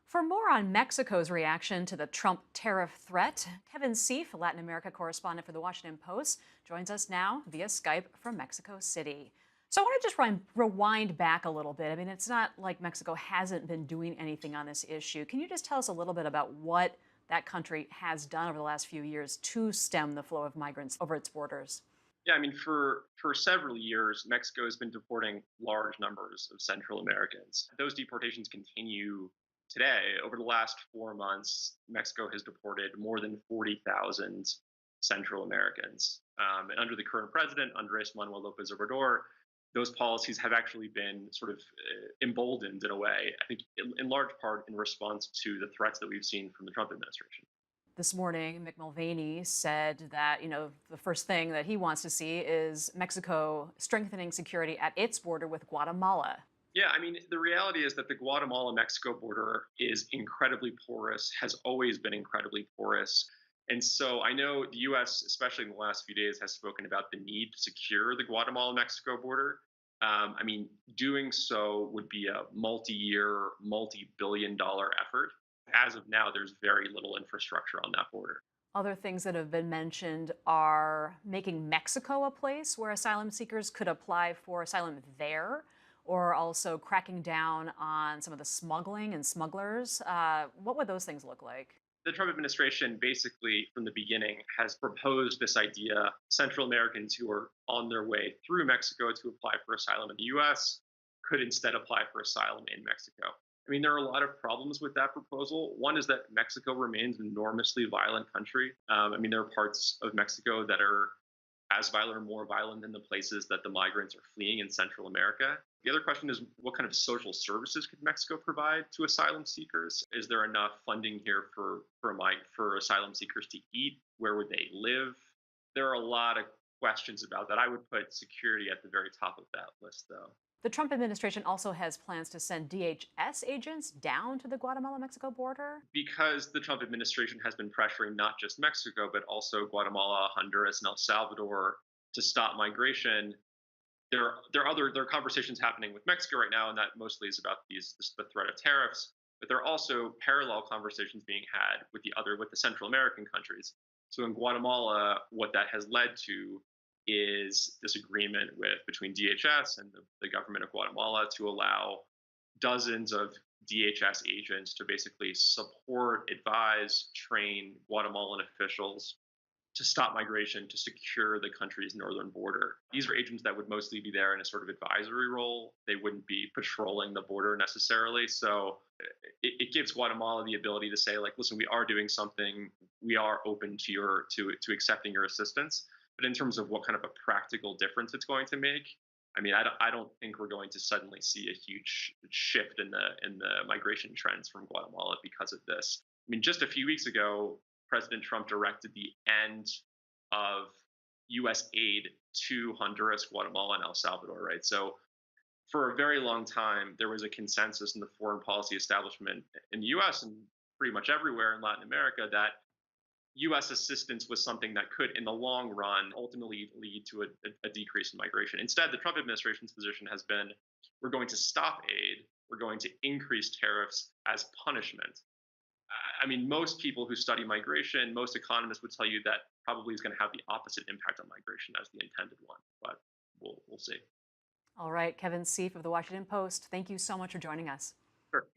For more on Mexico's reaction to the Trump tariff threat, Kevin Sieff, Latin America correspondent for the Washington Post, joins us now via Skype from Mexico City. So I want to just rewind back a little bit. I mean, it's not like Mexico hasn't been doing anything on this issue. Can you just tell us a little bit about what that country has done over the last few years to stem the flow of migrants over its borders? Yeah, I mean, for several years, Mexico has been deporting large numbers of Central Americans. Those deportations continue today. Over the last 4 months, Mexico has deported more than 40,000 Central Americans. And under the current president, Andres Manuel Lopez Obrador, those policies have actually been sort of emboldened in a way, I think, in large part in response to the threats that we've seen from the Trump administration. This morning, Mick Mulvaney said that, the first thing that he wants to see is Mexico strengthening security at its border with Guatemala. Yeah, I mean, the reality is that the Guatemala Mexico border is incredibly porous, has always been incredibly porous. And so I know the US, especially in the last few days, has spoken about the need to secure the Guatemala Mexico border. I mean, doing so would be a multi year, multi billion-dollar effort. As of now, there's very little infrastructure on that border. Other things that have been mentioned are making Mexico a place where asylum seekers could apply for asylum there, or also cracking down on some of the smuggling and smugglers. What would those things look like? The Trump administration basically, from the beginning, has proposed this idea Central Americans who are on their way through Mexico to apply for asylum in the US could instead apply for asylum in Mexico. I mean, there are a lot of problems with that proposal. One is that Mexico remains an enormously violent country. I mean, there are parts of Mexico that are as violent or more violent than the places that the migrants are fleeing in Central America. The other question is, what kind of social services could Mexico provide to asylum seekers? Is there enough funding here for asylum seekers to eat? Where would they live? There are a lot of questions about that. I would put security at the very top of that list, though. The Trump administration also has plans to send DHS agents down to the Guatemala Mexico border. Because the Trump administration has been pressuring not just Mexico, but also Guatemala, Honduras, and El Salvador to stop migration, there are conversations happening with Mexico right now, and that mostly is about the threat of tariffs. But there are also parallel conversations being had with the Central American countries. So in Guatemala, what that has led to is this agreement between DHS and the government of Guatemala to allow dozens of DHS agents to basically support, advise, train Guatemalan officials to stop migration, to secure the country's northern border. These are agents that would mostly be there in a sort of advisory role. They wouldn't be patrolling the border necessarily. So it gives Guatemala the ability to say, like, listen, we are doing something. We are open to accepting your assistance. But in terms of what kind of a practical difference it's going to make, I mean, I don't think we're going to suddenly see a huge shift in the migration trends from Guatemala because of this. I mean, just a few weeks ago, President Trump directed the end of U.S. aid to Honduras, Guatemala, and El Salvador. Right, so for a very long time, there was a consensus in the foreign policy establishment in the U.S. and pretty much everywhere in Latin America that U.S. assistance was something that could, in the long run, ultimately lead to a decrease in migration. Instead, the Trump administration's position has been, we're going to stop aid, we're going to increase tariffs as punishment. I mean, most people who study migration, most economists would tell you that probably is going to have the opposite impact on migration as the intended one, but we'll see. All right, Kevin Sieff of the Washington Post, thank you so much for joining us. Sure.